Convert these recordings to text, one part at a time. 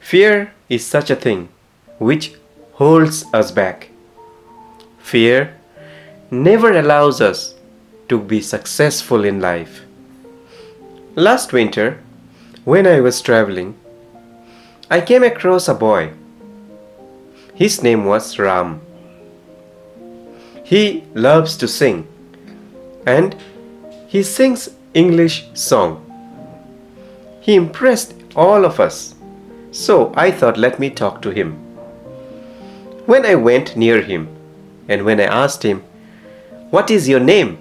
Fear is such a thing which holds us back. Fear never allows us to be successful in life. Last winter, when I was traveling, I came across a boy. His name was Ram. He loves to sing and he sings English song. He impressed all of us. So I thought, let me talk to him. When I went near him and when I asked him, "What is your name?"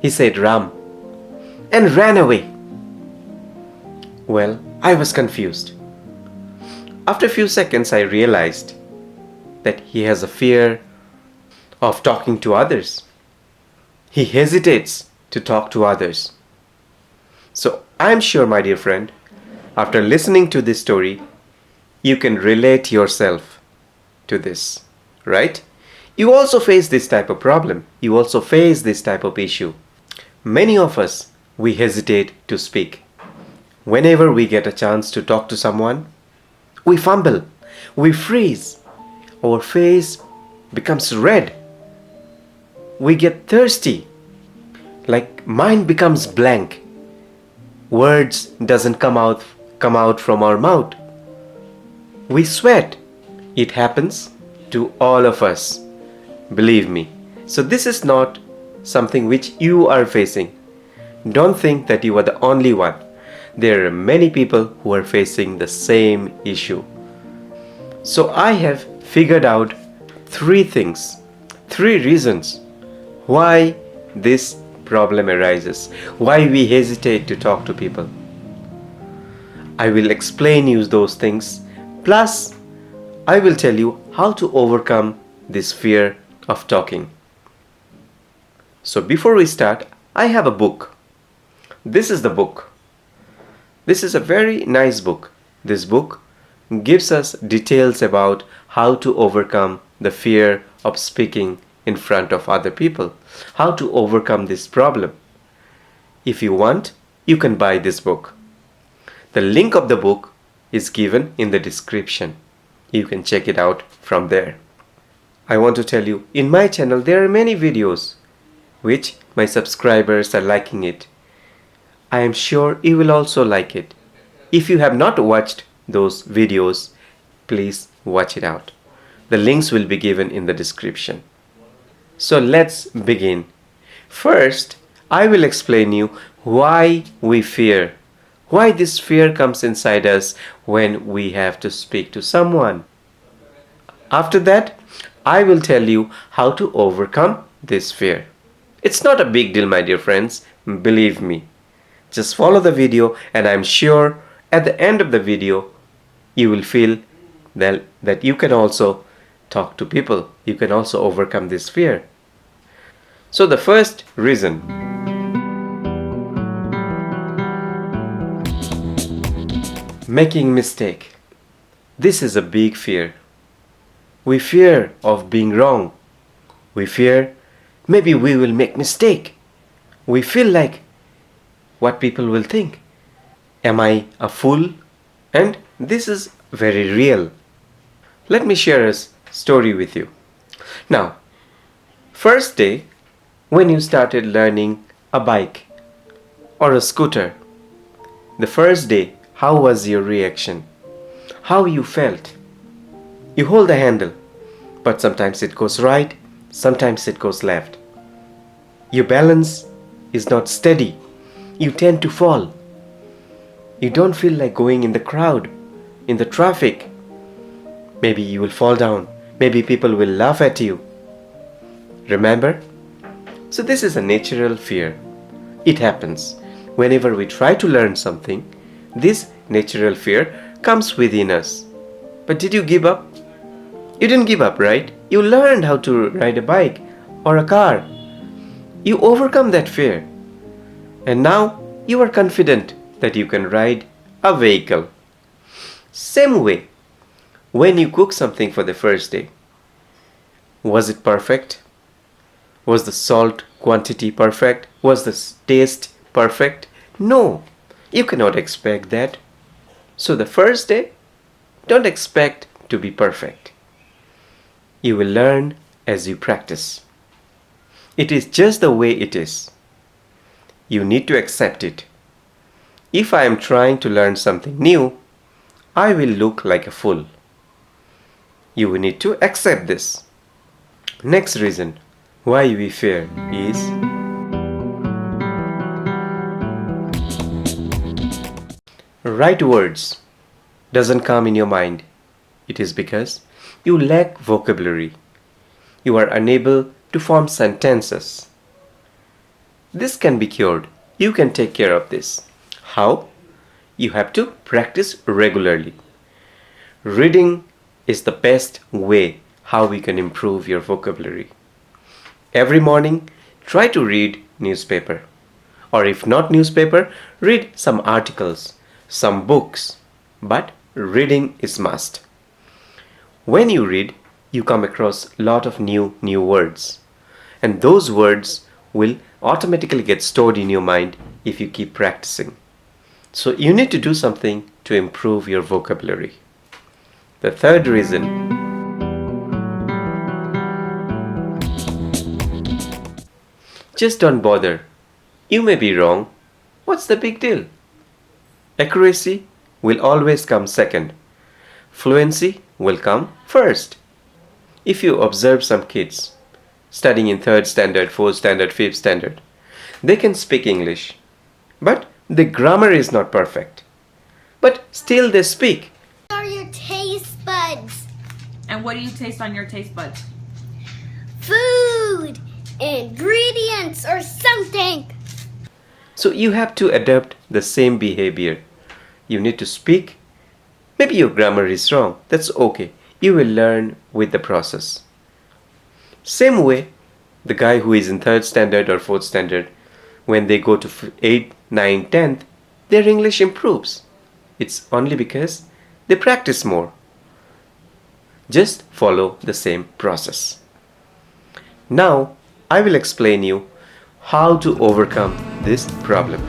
he said Ram and ran away. Well, I was confused. After a few seconds, I realized that he has a fear of talking to others. He hesitates to talk to others. So I'm sure, my dear friend, after listening to this story, you can relate yourself to this, right? You also face this type of problem. You also face this type of issue. Many of us, we hesitate to speak. Whenever we get a chance to talk to someone, we fumble, we freeze, our face becomes red, we get thirsty, like mind becomes blank. Words doesn't come out from our mouth. We sweat. It happens to all of us. Believe me. So this is not something which you are facing. Don't think that you are the only one. There are many people who are facing the same issue. So I have figured out three things, three reasons why this problem arises, why we hesitate to talk to people. I will explain you those things, plus I will tell you how to overcome this fear of talking. So before we start, I have a book. This is the book. This is a very nice book. This book gives us details about how to overcome the fear of speaking in front of other people, how to overcome this problem. If you want, you can buy this book. The link of the book is given in the description. You can check it out from there. I want to tell you, in my channel there are many videos which my subscribers are liking it. I am sure you will also like it. If you have not watched those videos, please watch it out. The links will be given in the description. So let's begin. First, I will explain you why we fear, why this fear comes inside us when we have to speak to someone. After that, I will tell you how to overcome this fear. It's not a big deal, my dear friends, believe me. Just follow the video and I'm sure at the end of the video you will feel that you can also talk to people. You can also overcome this fear. So the first reason, making mistake. This is a big fear. We fear of being wrong. We fear maybe we will make mistake. We feel like what people will think. Am I a fool? And this is very real. Let me share a story with you. Now, first day when you started learning a bike or a scooter, the first day, how was your reaction? How you felt? You hold the handle, but sometimes it goes right, sometimes it goes left. Your balance is not steady. You tend to fall. You don't feel like going in the crowd, in the traffic. Maybe you will fall down. Maybe people will laugh at you. Remember? So this is a natural fear. It happens. Whenever we try to learn something, this natural fear comes within us. But did you give up? You didn't give up, right? You learned how to ride a bike or a car. You overcome that fear. And now you are confident that you can ride a vehicle. Same way, when you cook something for the first day, was it perfect? Was the salt quantity perfect? Was the taste perfect? No, you cannot expect that. So the first day, don't expect to be perfect. You will learn as you practice. It is just the way it is. You need to accept it. If I am trying to learn something new, I will look like a fool. You will need to accept this. Next reason why we fear is right words doesn't come in your mind. It is because you lack vocabulary. You are unable to form sentences. This can be cured. You can take care of this. How? You have to practice regularly. Reading is the best way how we can improve your vocabulary. Every morning, try to read newspaper. Or if not newspaper, read some articles, some books. But reading is must. When you read, you come across a lot of new words. And those words will automatically get stored in your mind if you keep practicing. So you need to do something to improve your vocabulary. The third reason, just don't bother. You may be wrong. What's the big deal? Accuracy will always come second. Fluency will come first. If you observe some kids studying in 3rd standard, 4th standard, 5th standard, they can speak English, but the grammar is not perfect. But still they speak. What are your taste buds? And what do you taste on your taste buds? Food, ingredients, or something. So you have to adapt the same behavior. You need to speak. Maybe your grammar is wrong. That's okay. You will learn with the process. Same way, the guy who is in 3rd standard or 4th standard, when they go to 8th, 9th, 10th, their English improves. It's only because they practice more. Just follow the same process. Now, I will explain you how to overcome this problem.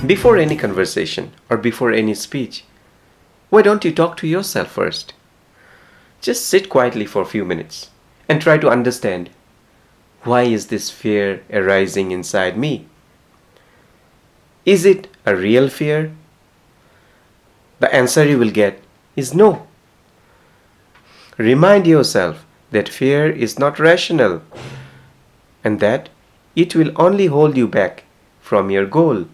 Before any conversation or before any speech, why don't you talk to yourself first? Just sit quietly for a few minutes and try to understand, why is this fear arising inside me? Is it a real fear? The answer you will get is no. Remind yourself that fear is not rational and that it will only hold you back from your goal.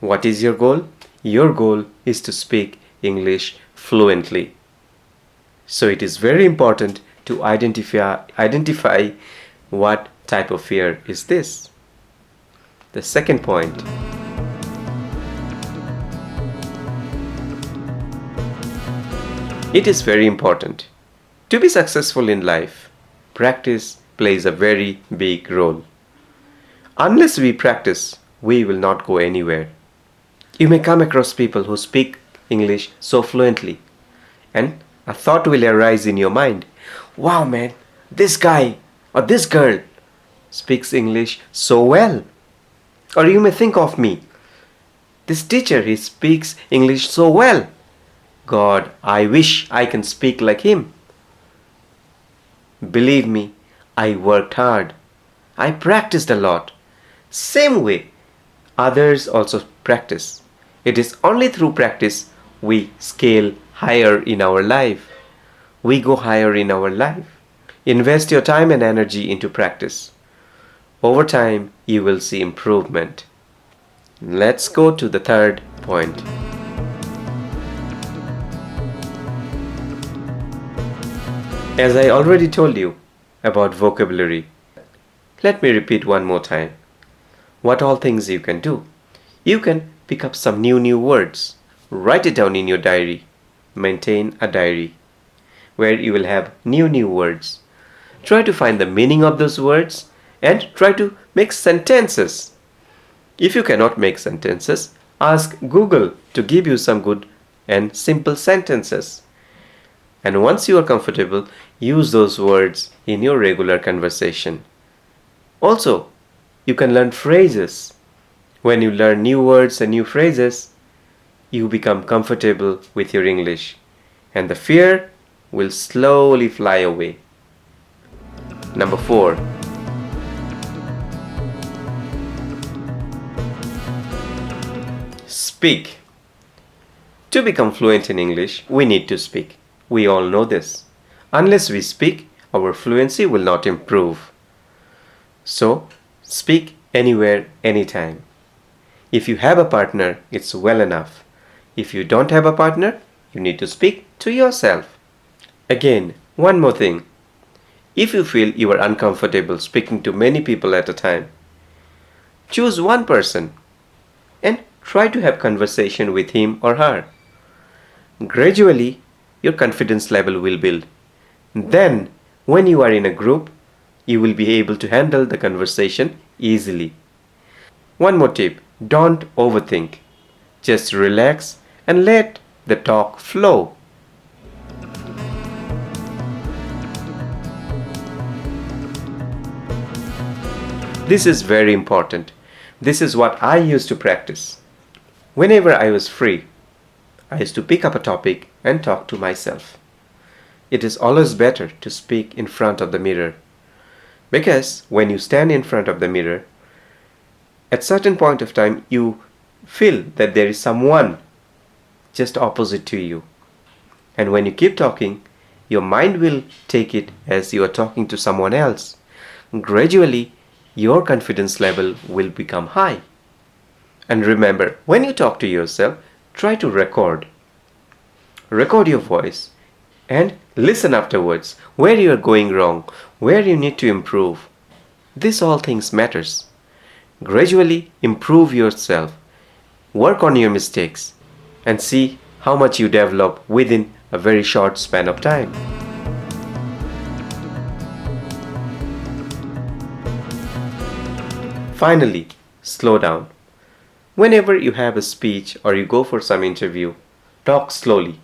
What is your goal? Your goal is to speak English fluently. So it is very important to identify what type of fear is this. The second point, it is very important. To be successful in life, practice plays a very big role. Unless we practice, we will not go anywhere. You may come across people who speak English so fluently, and a thought will arise in your mind. Wow, man, this guy or this girl speaks English so well. Or you may think of me. This teacher, he speaks English so well. God, I wish I can speak like him. Believe me, I worked hard. I practiced a lot. Same way, others also practice. It is only through practice we scale higher in our life. We go higher in our life. Invest your time and energy into practice. Over time, you will see improvement. Let's go to the third point. As I already told you about vocabulary, let me repeat one more time. What all things you can do? You can pick up some new words. Write it down in your diary. Maintain a diary where you will have new words. Try to find the meaning of those words and try to make sentences. If you cannot make sentences, ask Google to give you some good and simple sentences. And once you are comfortable, use those words in your regular conversation. Also, you can learn phrases. When you learn new words and new phrases, you become comfortable with your English, and the fear will slowly fly away. Number 4. Speak. To become fluent in English, we need to speak. We all know this. Unless we speak, our fluency will not improve. So, speak anywhere, anytime. If you have a partner, it's well enough. If you don't have a partner, you need to speak to yourself. Again, one more thing. If you feel you are uncomfortable speaking to many people at a time, choose one person and try to have conversation with him or her. Gradually, your confidence level will build. Then, when you are in a group, you will be able to handle the conversation easily. One more tip, don't overthink. Just relax and let the talk flow. This is very important. This is what I used to practice. Whenever I was free, I used to pick up a topic and talk to myself. It is always better to speak in front of the mirror, because when you stand in front of the mirror, at certain point of time you feel that there is someone just opposite to you. And when you keep talking, your mind will take it as you are talking to someone else. Gradually, your confidence level will become high. And remember, when you talk to yourself, try to record. Record your voice and listen afterwards where you are going wrong, where you need to improve. This all things matters. Gradually improve yourself, work on your mistakes, and see how much you develop within a very short span of time. Finally, slow down. Whenever you have a speech or you go for some interview, talk slowly.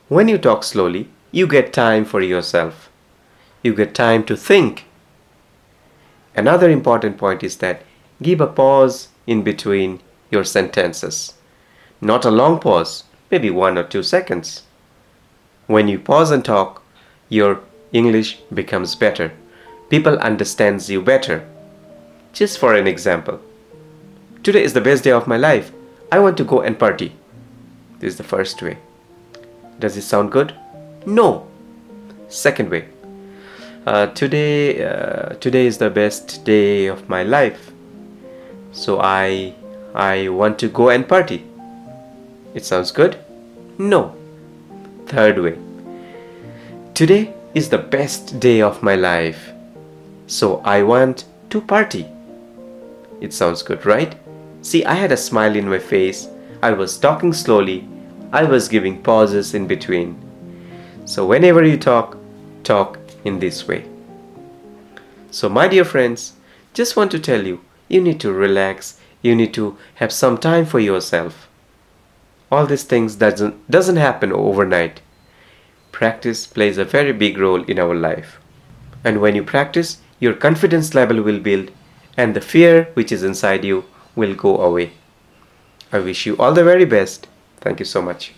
When you talk slowly, you get time for yourself. You get time to think. Another important point is that give a pause in between your sentences. Not a long pause, maybe 1 or 2 seconds. When you pause and talk, your English becomes better. People understand you better. Just for an example, today is the best day of my life. I want to go and party. This is the first way. Does it sound good? No. Second way. Today is the best day of my life. So I want to go and party. It sounds good? No. Third way. Today is the best day of my life. So I want to party. It sounds good, right? See, I had a smile in my face. I was talking slowly. I was giving pauses in between. So whenever you talk in this way. So my dear friends, just want to tell you, you need to relax. You need to have some time for yourself. All these things doesn't happen overnight. Practice plays a very big role in our life. And when you practice, your confidence level will build and the fear which is inside you will go away. I wish you all the very best. Thank you so much.